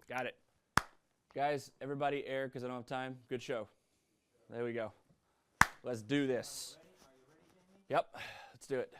Got it. Guys, everybody air because I don't have time. Good show. There we go. Let's do this. Yep, let's do it.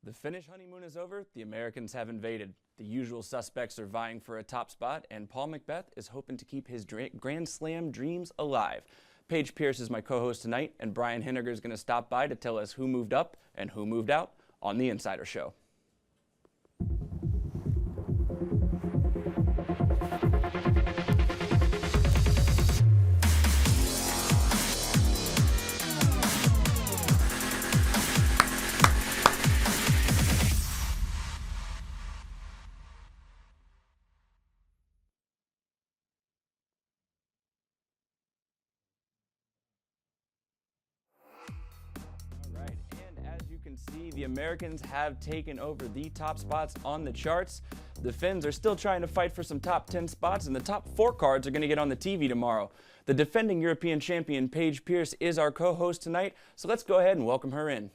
The Finnish honeymoon is over. The Americans have invaded. The usual suspects are vying for a top spot, and Paul McBeth is hoping to keep his Grand Slam dreams alive. Paige Pierce is my co-host tonight, and Brian Henniger is going to stop by to tell us who moved up and who moved out on The Insider Show. See, the Americans have taken over the top spots on the charts. The Finns are still trying to fight for some top 10 spots, and the top 4 cards are going to get on the TV tomorrow. The defending European champion Paige Pierce is our co-host tonight, so let's go ahead and welcome her in.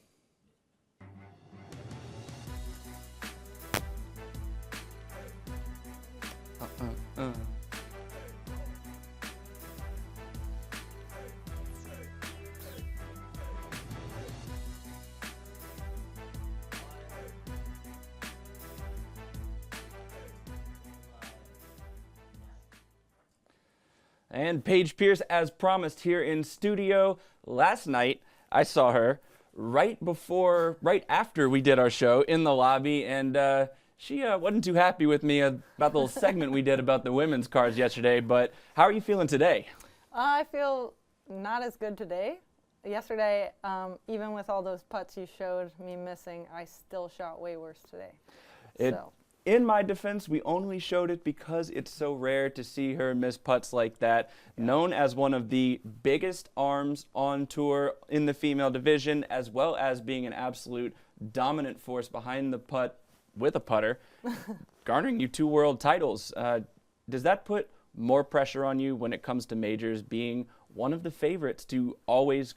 And Paige Pierce, as promised, here in studio. Last night, I saw her right after we did our show in the lobby, and she wasn't too happy with me about the little segment we did about the women's cards yesterday. But how are you feeling today? I feel not as good today. Yesterday, even with all those putts you showed me missing, I still shot way worse today. In my defense, we only showed it because it's so rare to see her miss putts like that. Yeah. Known as one of the biggest arms on tour in the female division, as well as being an absolute dominant force behind the putt with a putter, garnering you 2 world titles. Does that put more pressure on you when it comes to majors, being one of the favorites to always,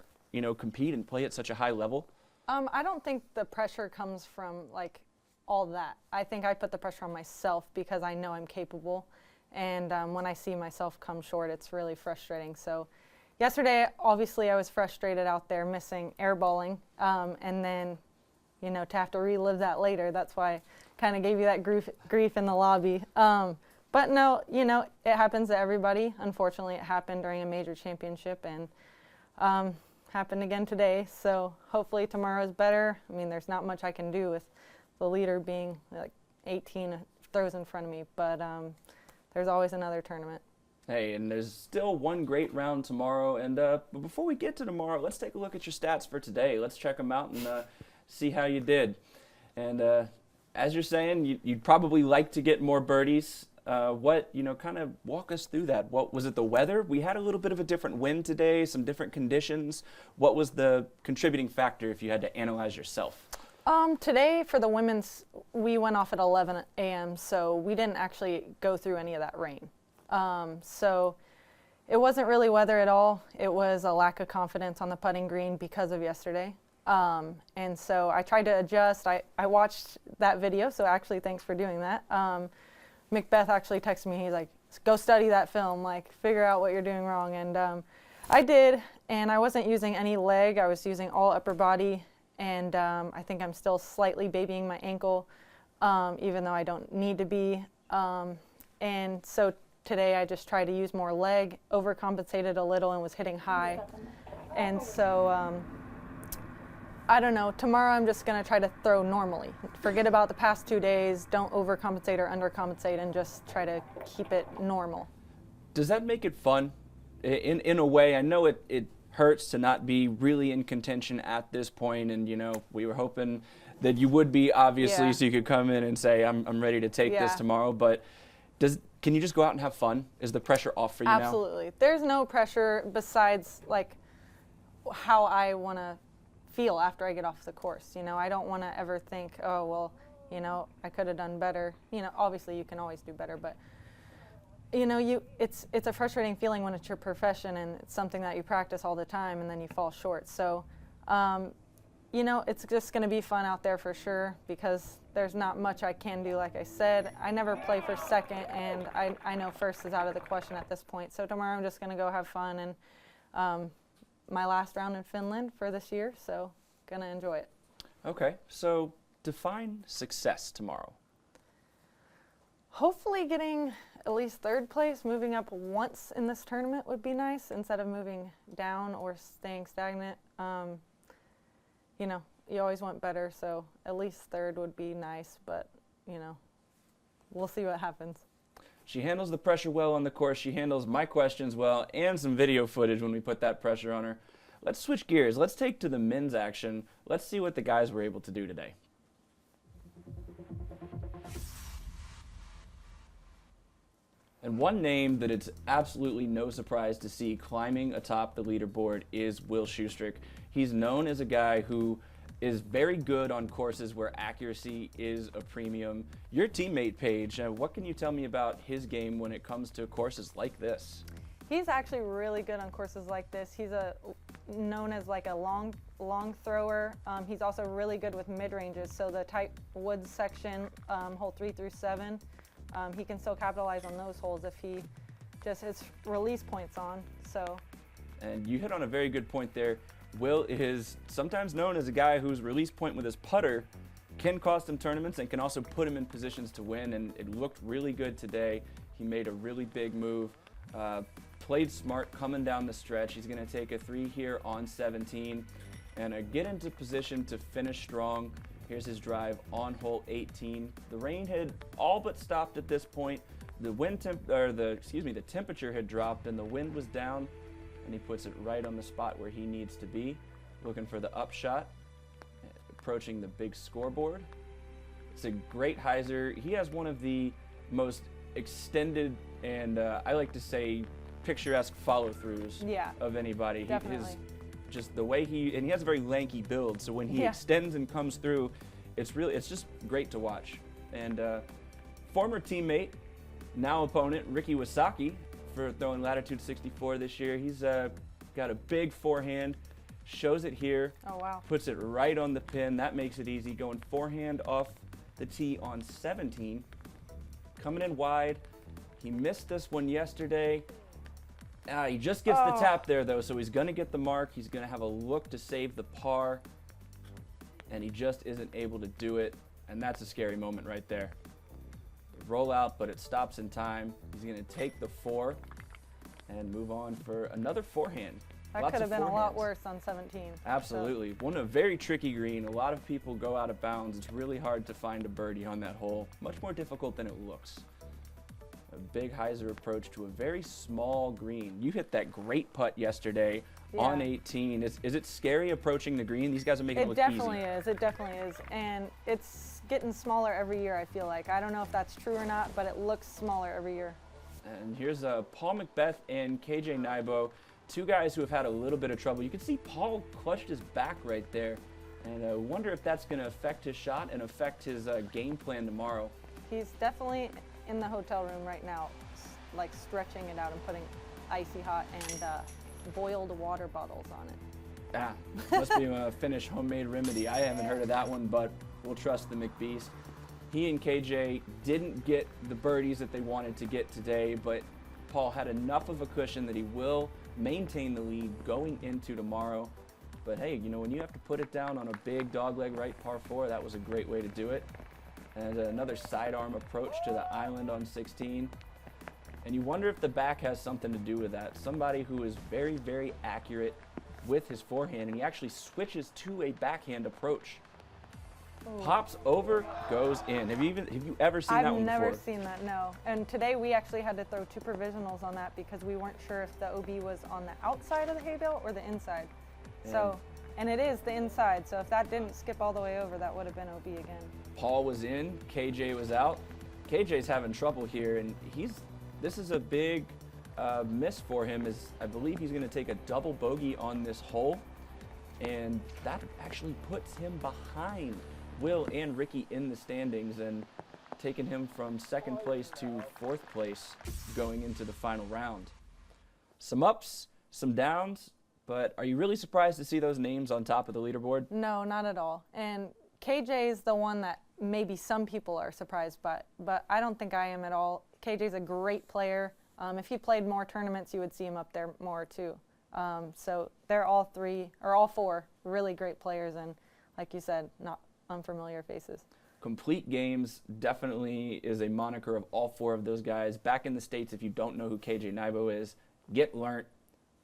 compete and play at such a high level? I don't think the pressure comes from all that. I think I put the pressure on myself because I know I'm capable, and when I see myself come short, it's really frustrating. So yesterday, obviously, I was frustrated out there missing airballing, and then, to have to relive that later, that's why I kind of gave you that grief in the lobby. But no, it happens to everybody. Unfortunately, it happened during a major championship, and happened again today. So hopefully tomorrow's better. I mean, there's not much I can do with the leader being 18 throws in front of me, but there's always another tournament. Hey, and there's still one great round tomorrow, and but before we get to tomorrow, let's take a look at your stats for today. Let's check them out and see how you did. And as you're saying, you'd probably like to get more birdies. Kind of walk us through that. What was it, the weather? We had a little bit of a different wind today, some different conditions. What was the contributing factor if you had to analyze yourself? Today for the women's, we went off at 11 a.m., so we didn't actually go through any of that rain. So it wasn't really weather at all. It was a lack of confidence on the putting green because of yesterday. And so I tried to adjust. I watched that video, so actually thanks for doing that. McBeth actually texted me. He's like, go study that film, figure out what you're doing wrong. And I did, and I wasn't using any leg. I was using all upper body. And I think I'm still slightly babying my ankle, even though I don't need to be. And so today I just tried to use more leg, overcompensated a little, and was hitting high. And so I don't know. Tomorrow I'm just going to try to throw normally. Forget about the past 2 days. Don't overcompensate or undercompensate, and just try to keep it normal. Does that make it fun? In a way, I know it hurts to not be really in contention at this point, and we were hoping that you would be, obviously, so you could come in and say I'm ready to take this tomorrow. But can you just go out and have fun? Is the pressure off for you now? Absolutely. There's no pressure besides how I want to feel after I get off the course. I don't want to ever think, oh well, I could have done better. Obviously you can always do better, but it's a frustrating feeling when it's your profession and it's something that you practice all the time and then you fall short. So You know, it's just going to be fun out there for sure because there's not much I can do. Like I said, I never play for second, and I know first is out of the question at this point. So tomorrow I'm just going to go have fun, and my last round in Finland for this year, so going to enjoy it. Okay, so define success tomorrow. Hopefully getting at least third place, moving up once in this tournament would be nice instead of moving down or staying stagnant. You know, you always want better, so at least third would be nice, but, you know, we'll see what happens. She handles the pressure well on the course. She handles my questions well and some video footage when we put that pressure on her. Let's switch gears. Let's take to the men's action. Let's see what the guys were able to do today. And one name that it's absolutely no surprise to see climbing atop the leaderboard is Will Schustrick. He's known as a guy who is very good on courses where accuracy is a premium. Your teammate, Paige, what can you tell me about his game when it comes to courses like this? He's actually really good on courses like this. He's known as like a long thrower. He's also really good with mid-ranges, so the tight woods section, hole 3 through 7. He can still capitalize on those holes if he just his release points on. So, and you hit on a very good point there. Will is sometimes known as a guy whose release point with his putter can cost him tournaments and can also put him in positions to win, and it looked really good today. He made a really big move, played smart coming down the stretch. He's going to take a 3 here on 17 and get into position to finish strong. Here's his drive on hole 18. The rain had all but stopped at this point. The the temperature had dropped and the wind was down, and he puts it right on the spot where he needs to be, looking for the upshot, approaching the big scoreboard. It's a great hyzer. He has one of the most extended and I like to say picturesque follow-throughs of anybody. Definitely. Just the way and he has a very lanky build, so when he extends and comes through, it's just great to watch. And former teammate, now opponent, Ricky Wasaki, for throwing Latitude 64 this year. He's got a big forehand, shows it here. Oh, wow. Puts it right on the pin. That makes it easy. Going forehand off the tee on 17. Coming in wide. He missed this one yesterday. He just gets the tap there, though, so he's going to get the mark. He's going to have a look to save the par, and he just isn't able to do it, and that's a scary moment right there. Roll out, but it stops in time. He's going to take the 4 and move on for another forehand. That could have been a lot worse on 17. Absolutely. So. A very tricky green. A lot of people go out of bounds. It's really hard to find a birdie on that hole. Much more difficult than it looks. A big hyzer approach to a very small green. You hit that great putt yesterday on 18. Is it scary approaching the green? These guys are making it look easy. It definitely is. And it's getting smaller every year, I feel like. I don't know if that's true or not, but it looks smaller every year. And here's Paul McBeth and KJ Nybo, two guys who have had a little bit of trouble. You can see Paul clutched his back right there. And I wonder if that's going to affect his shot and affect his game plan tomorrow. He's definitely in the hotel room right now, like stretching it out and putting icy hot and boiled water bottles on it. Must be a Finnish homemade remedy. I haven't heard of that one, but we'll trust the McBeast. He and KJ didn't get the birdies that they wanted to get today, but Paul had enough of a cushion that he will maintain the lead going into tomorrow. But hey, you know, when you have to put it down on a big dogleg right par 4, that was a great way to do it. And another sidearm approach to the island on 16. And you wonder if the back has something to do with that. Somebody who is very, very accurate with his forehand, and he actually switches to a backhand approach. Pops over, goes in. Have you ever seen that one before? I've never seen that, no. And today we actually had to throw 2 provisionals on that because we weren't sure if the OB was on the outside of the hay bale or the inside. And it is the inside, so if that didn't skip all the way over, that would have been OB again. Paul was in, KJ was out. KJ's having trouble here, and this is a big miss for him. I believe he's going to take a double bogey on this hole, and that actually puts him behind Will and Ricky in the standings and taking him from 2nd place to 4th place going into the final round. Some ups, some downs, but are you really surprised to see those names on top of the leaderboard? No, not at all. And KJ is the one that maybe some people are surprised by, but I don't think I am at all. KJ's a great player. If he played more tournaments, you would see him up there more too. So they're all four really great players, and like you said, not unfamiliar faces. Complete Games definitely is a moniker of all four of those guys. Back in the States, if you don't know who KJ Nybo is, get learnt.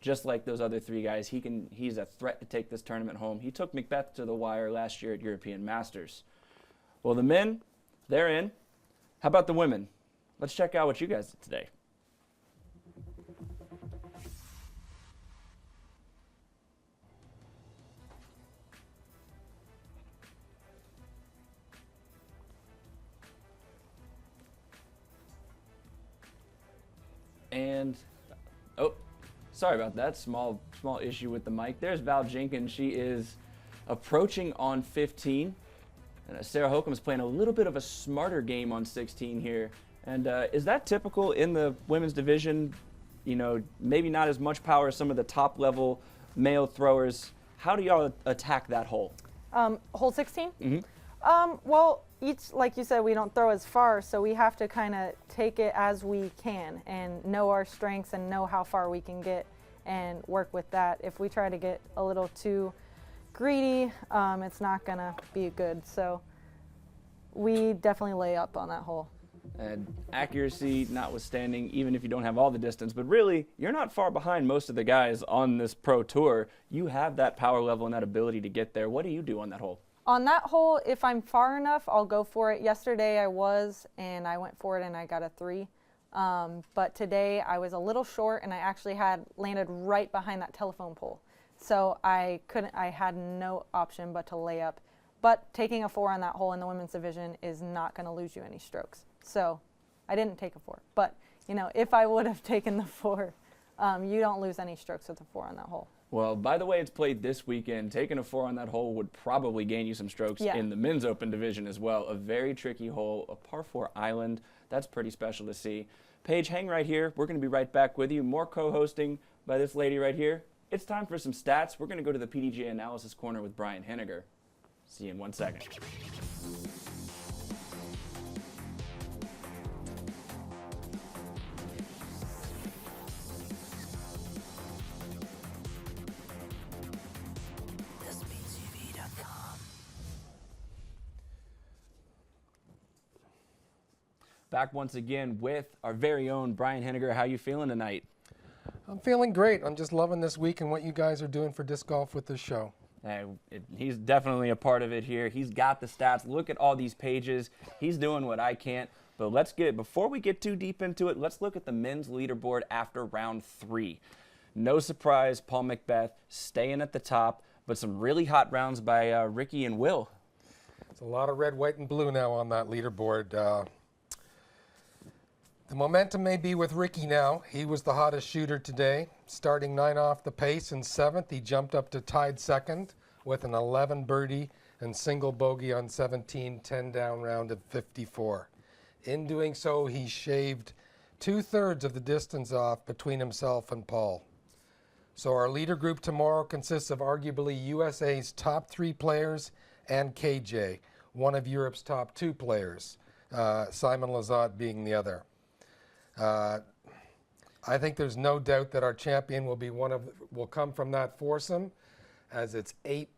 Just like those other three guys, he's a threat to take this tournament home. He took McBeth to the wire last year at European Masters. Well, the men, they're in. How about the women? Let's check out what you guys did today. And, oh, sorry about that, small issue with the mic. There's Val Jenkins. She is approaching on 15. And Sarah Holcomb's playing a little bit of a smarter game on 16 here. And is that typical in the women's division? You know, maybe not as much power as some of the top level male throwers. How do y'all attack that hole? Hole 16? Mm-hmm. Well, like you said, we don't throw as far, so we have to kind of take it as we can and know our strengths and know how far we can get and work with that. If we try to get a little too greedy, it's not going to be good. So we definitely lay up on that hole. And accuracy notwithstanding, even if you don't have all the distance, but really, you're not far behind most of the guys on this pro tour. You have that power level and that ability to get there. What do you do on that hole? On that hole, if I'm far enough, I'll go for it. Yesterday I was, and I went for it, and I got a 3. But today I was a little short, and I actually had landed right behind that telephone pole. So I had no option but to lay up. But taking a 4 on that hole in the women's division is not going to lose you any strokes. So I didn't take a 4. But, you know, if I would have taken the 4, you don't lose any strokes with a 4 on that hole. Well, by the way it's played this weekend, taking a 4 on that hole would probably gain you some strokes in the men's open division as well. A very tricky hole, a par 4 island. That's pretty special to see. Paige, hang right here. We're going to be right back with you. More co-hosting by this lady right here. It's time for some stats. We're going to go to the PDGA Analysis Corner with Brian Henniger. See you in 1 second. Back once again with our very own Brian Henniger. How you feeling tonight? I'm feeling great. I'm just loving this week and what you guys are doing for disc golf with this show. He's definitely a part of it here. He's got the stats. Look at all these pages. He's doing what I can't. But before we get too deep into it, let's look at the men's leaderboard after round 3. No surprise, Paul McBeth staying at the top, but some really hot rounds by Ricky and Will. It's a lot of red, white, and blue now on that leaderboard. The momentum may be with Ricky now. He was the hottest shooter today. Starting 9 off the pace in 7th, he jumped up to tied 2nd with an 11 birdie and single bogey on 17, 10 down round of 54. In doing so, he shaved 2/3 of the distance off between himself and Paul. So our leader group tomorrow consists of arguably USA's top 3 players and KJ, one of Europe's top 2 players, Simon Lizotte being the other. I think there's no doubt that our champion will come from that foursome, as it's 8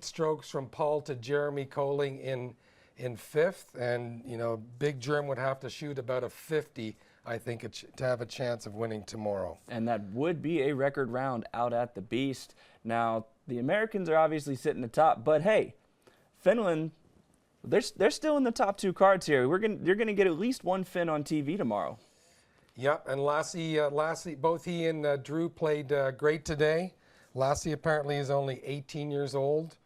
strokes from Paul to Jeremy Colling in 5th, and you know Big Germ would have to shoot about a 50, I think, to have a chance of winning tomorrow. And that would be a record round out at the Beast. Now the Americans are obviously sitting atop, but hey, Finland. They're still in the top 2 cards here. You're gonna get at least one Finn on TV tomorrow. Yep, and Lassie, both he and Drew played great today. Lassie apparently is only 18 years old.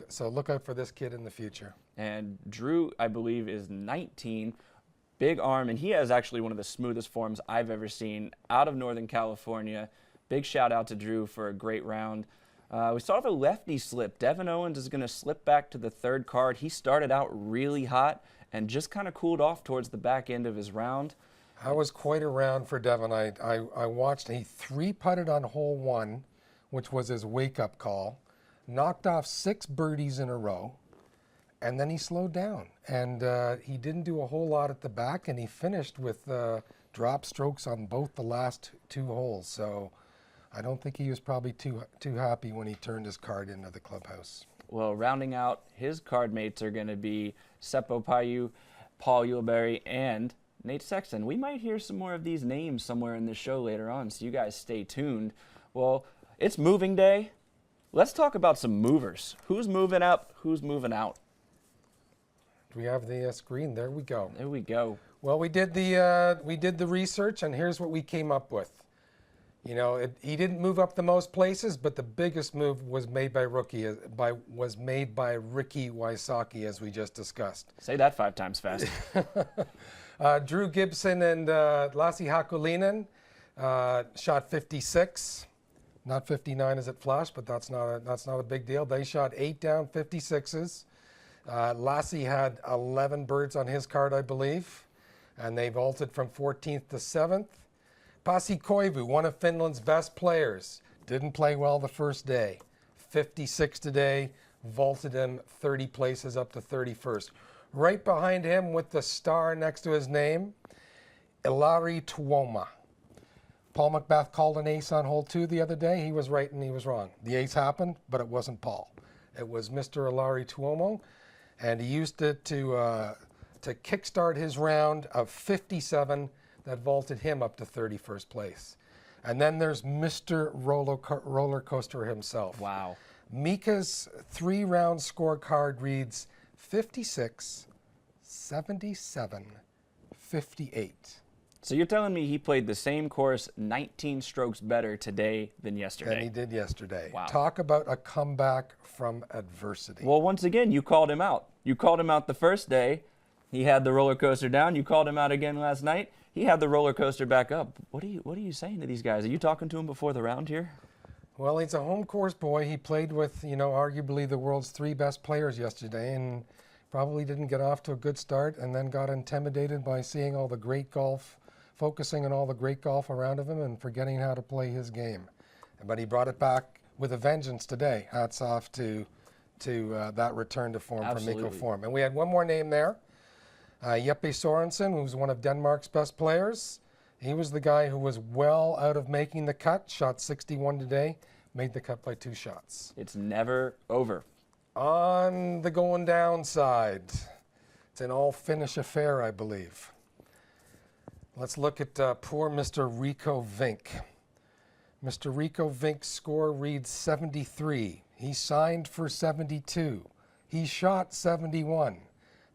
So look out for this kid in the future. And Drew, I believe, is 19. Big arm, and he has actually one of the smoothest forms I've ever seen out of Northern California. Big shout out to Drew for a great round. We saw the lefty slip. Devin Owens is going to slip back to the 3rd card. He started out really hot and just kind of cooled off towards the back end of his round. I was quite a round for Devin. I watched. He 3-putted on hole 1, which was his wake-up call, knocked off 6 birdies in a row, and then he slowed down. And he didn't do a whole lot at the back, and he finished with drop strokes on both the last 2 holes. So I don't think he was probably too happy when he turned his card into the clubhouse. Well, rounding out his card mates are going to be Seppo Paiu, Paul Uleberry, and Nate Sexton. We might hear some more of these names somewhere in this show later on, so you guys stay tuned. Well, it's moving day. Let's talk about some movers. Who's moving up? Who's moving out? Do we have the screen? There we go. There we go. Well, we did the research, and here's what we came up with. You know, he didn't move up the most places, but the biggest move was made by Ricky Wysocki, as we just discussed. Say that 5 times fast. Drew Gibson and Lassi Hakulinen shot 56, not 59 as it flashed, but that's not a big deal. They shot 8 down 56s. Lassi had 11 birds on his card, I believe, and they vaulted from 14th to 7th. Pasi Koivu, one of Finland's best players, didn't play well the first day. 56 today, vaulted him 30 places up to 31st. Right behind him with the star next to his name, Ilari Tuoma. Paul McBeth called an ace on hole 2 the other day. He was right and he was wrong. The ace happened, but it wasn't Paul. It was Mr. Ilari Tuomo, and he used it to kickstart his round of 57 that vaulted him up to 31st place. And then there's Mr. Roller Coaster himself. Wow. Mika's 3-round scorecard reads 56, 77, 58. So you're telling me he played the same course 19 strokes better today than yesterday? Than he did yesterday. Wow. Talk about a comeback from adversity. Well, once again, you called him out. You called him out the first day. He had the roller coaster down. You called him out again last night. He had the roller coaster back up. What are you saying to these guys? Are you talking to him before the round here? Well, he's a home course boy. He played with, arguably the world's 3 best players yesterday, and probably didn't get off to a good start, and then got intimidated by seeing all the great golf, focusing on all the great golf around of him and forgetting how to play his game. But he brought it back with a vengeance today. Hats off to that return to form from Mikko Form. And we had one more name there. Jeppe Sorensen, who's one of Denmark's best players. He was the guy who was well out of making the cut, shot 61 today, made the cut by 2 shots. It's never over. On the going down side, it's an all-finish affair, I believe. Let's look at poor Mr. Rico Vink. Mr. Rico Vink's score reads 73. He signed for 72. He shot 71.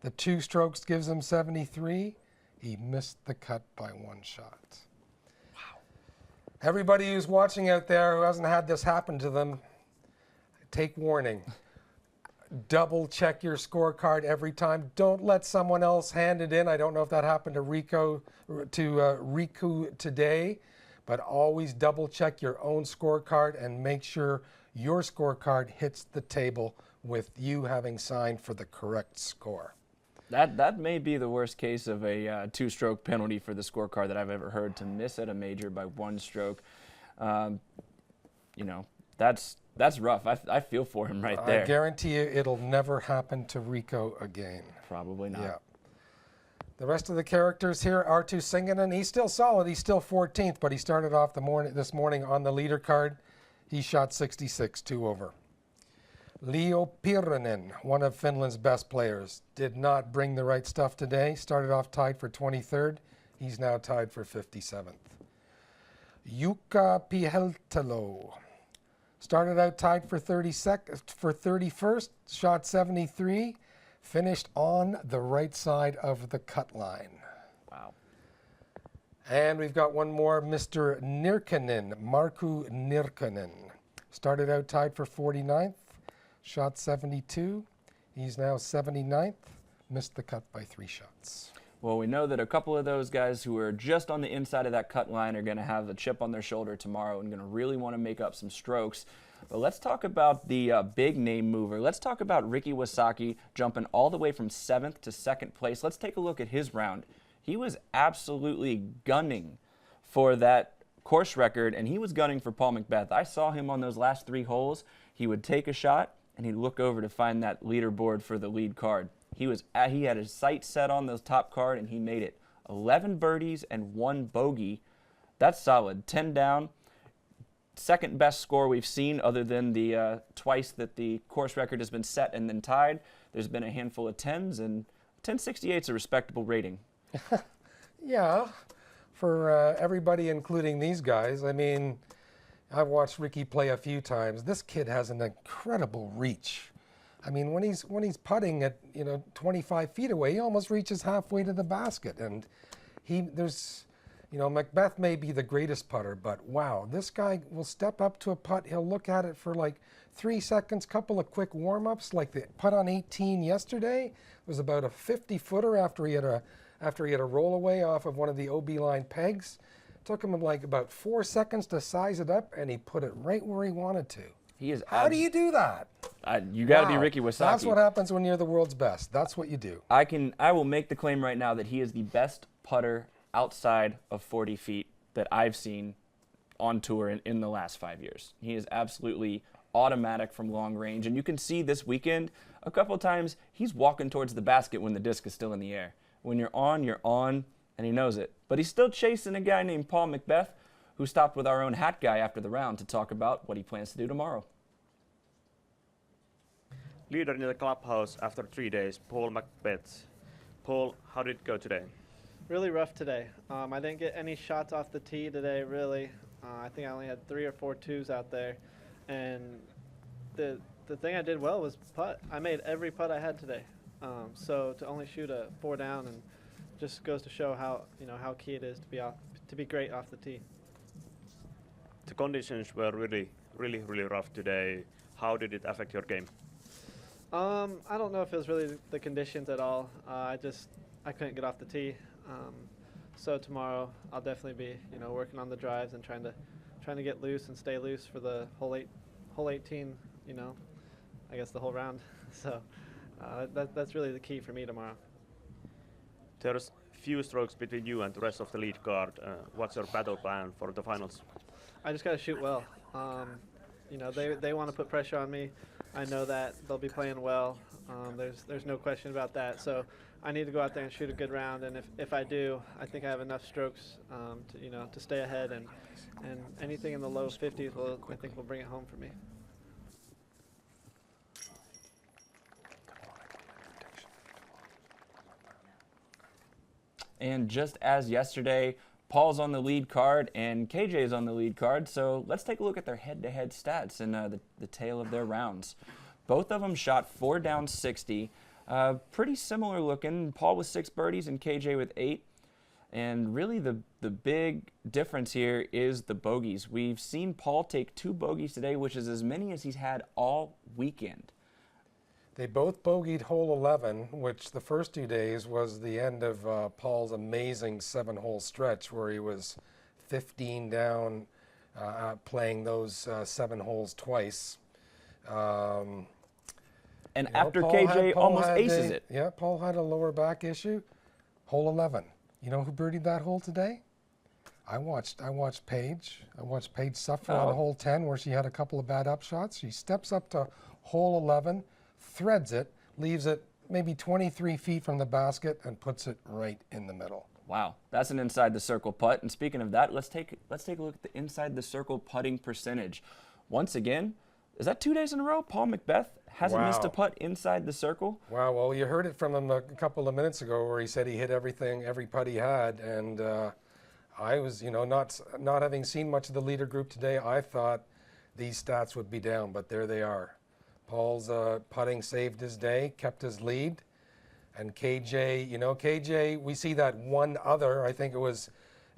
The 2 strokes gives him 73. He missed the cut by 1 shot. Wow. Everybody who's watching out there who hasn't had this happen to them, take warning. Double check your scorecard every time. Don't let someone else hand it in. I don't know if that happened to Riku today, but always double check your own scorecard and make sure your scorecard hits the table with you having signed for the correct score. That may be the worst case of a 2-stroke penalty for the scorecard that I've ever heard, to miss at a major by 1 stroke. That's rough. I feel for him right there. I guarantee you it'll never happen to Rico again. Probably not. Yeah. The rest of the characters here, Arttu Singinen, he's still solid. He's still 14th, but he started off this morning on the leader card. He shot 66, 2 over. Leo Pirinen, one of Finland's best players, did not bring the right stuff today. Started off tied for 23rd. He's now tied for 57th. Jukka Piheltalo started out tied for 31st, shot 73, finished on the right side of the cut line. Wow. And we've got one more, Mr. Nirkanen, Markku Nirkanen. Started out tied for 49th. Shot 72. He's now 79th. Missed the cut by 3 shots. Well, we know that a couple of those guys who are just on the inside of that cut line are going to have a chip on their shoulder tomorrow and going to really want to make up some strokes. But let's talk about the big name mover. Let's talk about Ricky Wysocki jumping all the way from 7th to 2nd place. Let's take a look at his round. he was absolutely gunning for that course record, and he was gunning for Paul McBeth. I saw him on those last 3 holes. He would take a shot, and he'd look over to find that leaderboard for the lead card. He had his sights set on the top card, and he made it. 11 birdies and 1 bogey. That's solid. 10 down. Second best score we've seen, other than the twice that the course record has been set and then tied. There's been a handful of 10s, and 1068 is a respectable rating. Yeah, for everybody, including these guys. I mean, I've watched Ricky play a few times. This kid has an incredible reach. I mean, when he's putting at 25 feet away, he almost reaches halfway to the basket. And McBeth may be the greatest putter, but wow, this guy will step up to a putt. He'll look at it for like 3 seconds, couple of quick warm-ups. Like the putt on 18 yesterday was about a 50-footer after he had a roll away off of one of the OB line pegs. Took him like about 4 seconds to size it up, and he put it right where he wanted to. How do you do that? You got to be Ricky Wysocki. That's what happens when you're the world's best. That's what you do. I will make the claim right now that he is the best putter outside of 40 feet that I've seen on tour in the last 5 years. He is absolutely automatic from long range, and you can see this weekend a couple of times he's walking towards the basket when the disc is still in the air. When you're on, and he knows it. But he's still chasing a guy named Paul McBeth, who stopped with our own hat guy after the round to talk about what he plans to do tomorrow. Leader in the clubhouse after 3 days, Paul McBeth. Paul, how did it go today? Really rough today. I didn't get any shots off the tee today, really. I think I only had 3 or 4 twos out there. And the thing I did well was putt. I made every putt I had today. So to only shoot a 4 down and just goes to show how key it is to be great off the tee. The conditions were really rough today. How did it affect your game? I don't know if it was really the conditions at all. I couldn't get off the tee. So tomorrow I'll definitely be working on the drives and trying to get loose and stay loose for the whole 18. I guess the whole round. So that's really the key for me tomorrow. There's few strokes between you and the rest of the lead card. What's your battle plan for the finals? I just got to shoot well. They want to put pressure on me. I know that they'll be playing well. There's no question about that. So I need to go out there and shoot a good round. And if I do, I think I have enough strokes to stay ahead. And anything in the low 50s I think will bring it home for me. And just as yesterday, Paul's on the lead card and KJ's on the lead card. So let's take a look at their head-to-head stats and the tail of their rounds. Both of them shot 4 down 60. Pretty similar looking. Paul with 6 birdies and KJ with 8. And really the big difference here is the bogeys. We've seen Paul take 2 bogeys today, which is as many as he's had all weekend. They both bogeyed hole 11, which the first 2 days was the end of Paul's amazing 7-hole stretch where he was 15 down playing those 7 holes twice. And after KJ almost aces it. Yeah, Paul had a lower back issue. Hole 11. You know who birdied that hole today? I watched Paige. I watched Paige suffer on hole 10 where she had a couple of bad upshots. She steps up to hole 11. Threads it, leaves it maybe 23 feet from the basket, and puts it right in the middle. Wow, that's an inside the circle putt. And speaking of that, let's take a look at the inside the circle putting percentage. Once again, is that 2 days in a row? Paul McBeth hasn't missed a putt inside the circle. Wow. Well, you heard it from him a couple of minutes ago, where he said he hit every putt he had, and I was, not having seen much of the leader group today, I thought these stats would be down, but there they are. Paul's putting saved his day, kept his lead. And KJ, we see that one other, I think it was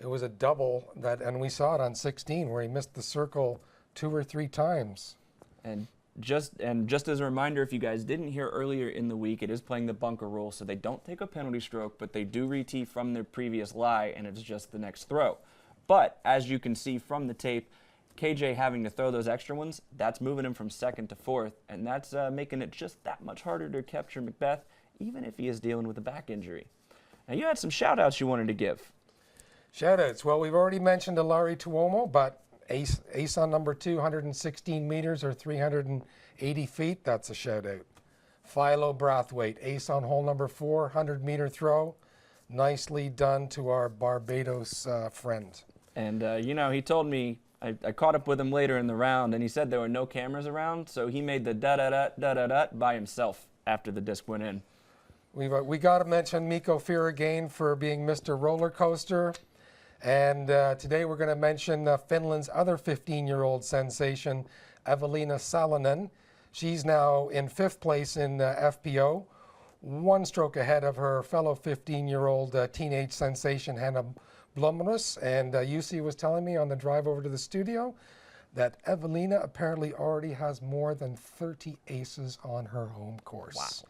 a double, and we saw it on 16 where he missed the circle 2 or 3 times. And just as a reminder, if you guys didn't hear earlier in the week, it is playing the bunker rule, so they don't take a penalty stroke, but they do re-tee from their previous lie, and it's just the next throw. But as you can see from the tape, KJ having to throw those extra ones, that's moving him from 2nd to 4th, and that's making it just that much harder to capture McBeth, even if he is dealing with a back injury. And you had some shout-outs you wanted to give. Shoutouts. Well, we've already mentioned Ilari Tuomo, but ace on number 2, 116 meters or 380 feet. That's a shoutout. Philo Brathwaite, ace on hole number 4, 100-meter throw. Nicely done to our Barbados friend. And, you know, he told me, I caught up with him later in the round, and he said there were no cameras around, so he made the da-da-da by himself after the disc went in. We got to mention Mikko Firagain for being Mr. Roller Coaster. And today we're going to mention Finland's other 15-year-old sensation, Evelina Salonen. She's now in 5th place in FPO, 1 stroke ahead of her fellow 15-year-old teenage sensation, Hanna Blomros. And UC was telling me on the drive over to the studio that Evelina apparently already has more than 30 aces on her home course. Wow.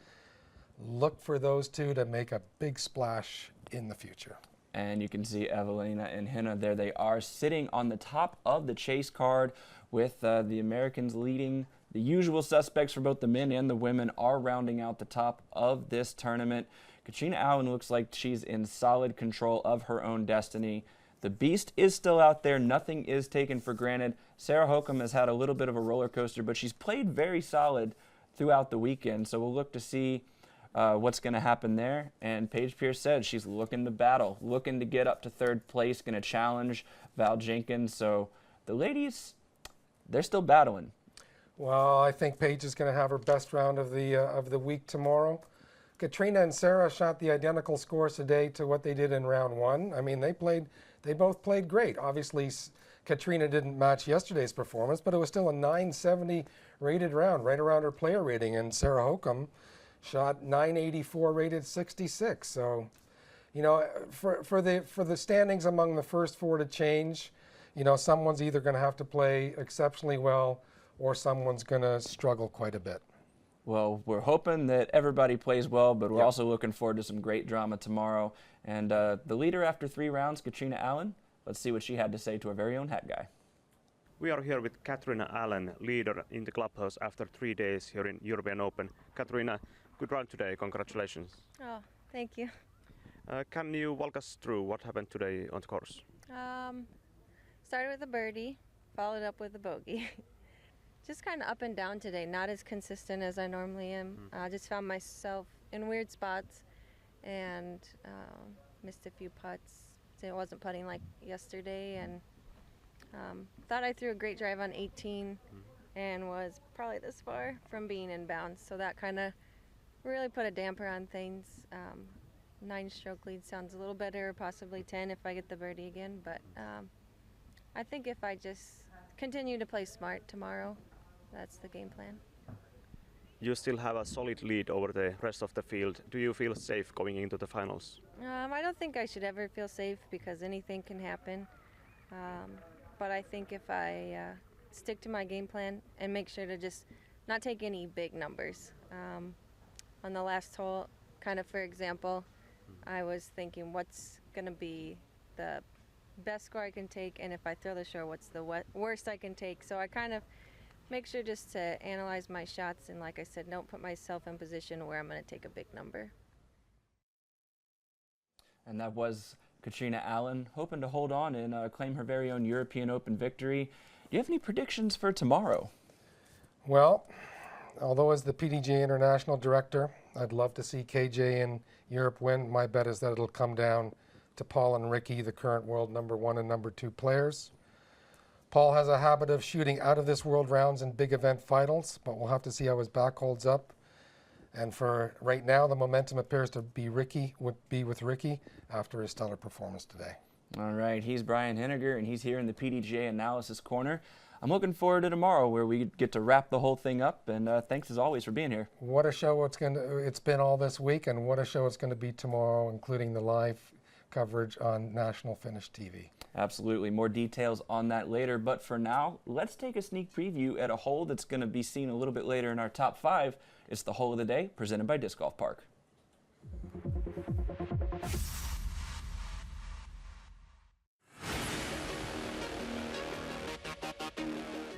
Look for those two to make a big splash in the future. And you can see Evelina and Hanna, there they are, sitting on the top of the chase card with the Americans leading. The usual suspects for both the men and the women are rounding out the top of this tournament. Katrina Allen looks like she's in solid control of her own destiny. The beast is still out there. Nothing is taken for granted. Sarah Hokum has had a little bit of a roller coaster, but she's played very solid throughout the weekend. So we'll look to see what's going to happen there. And Paige Pierce said she's looking to battle, looking to get up to 3rd place, going to challenge Val Jenkins. So the ladies, they're still battling. Well, I think Paige is going to have her best round of the week tomorrow. Katrina and Sarah shot the identical scores today to what they did in round 1. I mean, they both played great. Obviously, Katrina didn't match yesterday's performance, but it was still a 970 rated round, right around her player rating. And Sarah Hokum shot 984 rated 66. So, you know, for the standings among the first 4 to change, you know, someone's either going to have to play exceptionally well or someone's going to struggle quite a bit. Well, we're hoping that everybody plays well, but we're also looking forward to some great drama tomorrow. And the leader after 3 rounds, Katrina Allen, let's see what she had to say to our very own hat guy. We are here with Katrina Allen, leader in the clubhouse after 3 days here in European Open. Katrina, good round today. Congratulations. Oh, thank you. Can you walk us through what happened today on the course? Started with a birdie, followed up with a bogey. Just kind of up and down today, not as consistent as I normally am. I just found myself in weird spots and missed a few putts. So I wasn't putting like yesterday, and thought I threw a great drive on 18 and was probably this far from being in bounds. So that kind of really put a damper on things. 9-stroke lead sounds a little better, possibly 10 if I get the birdie again. But I think if I just continue to play smart tomorrow, that's the game plan. You still have a solid lead over the rest of the field. Do you feel safe going into the finals? I don't think I should ever feel safe because anything can happen. But I think if I stick to my game plan and make sure to just not take any big numbers. On the last hole, kind of for example, I was thinking what's going to be the best score I can take, and if I throw the short, what's the worst I can take. So I kind of make sure just to analyze my shots and, like I said, don't put myself in position where I'm going to take a big number. And that was Katrina Allen, hoping to hold on and claim her very own European Open victory. Do you have any predictions for tomorrow? Well, although as the PDGA International Director, I'd love to see KJ in Europe win. My bet is that it'll come down to Paul and Ricky, the current world number 1 and number 2 players. Paul has a habit of shooting out of this world rounds in big event finals, but we'll have to see how his back holds up. And for right now, the momentum appears to be with Ricky after his stellar performance today. All right, he's Brian Henniger, and he's here in the PDGA Analysis Corner. I'm looking forward to tomorrow where we get to wrap the whole thing up, and thanks as always for being here. What a show it's been all this week, and what a show it's going to be tomorrow, including the live coverage on National Finnish TV. Absolutely. More details on that later. But for now, let's take a sneak preview at a hole that's going to be seen a little bit later in our top 5. It's the hole of the day presented by Disc Golf Park.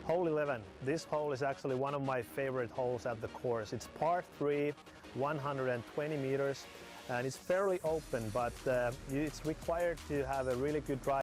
Hole 11. This hole is actually one of my favorite holes at the course. It's par 3, 120 meters. and it's fairly open, but it's required to have a really good drive.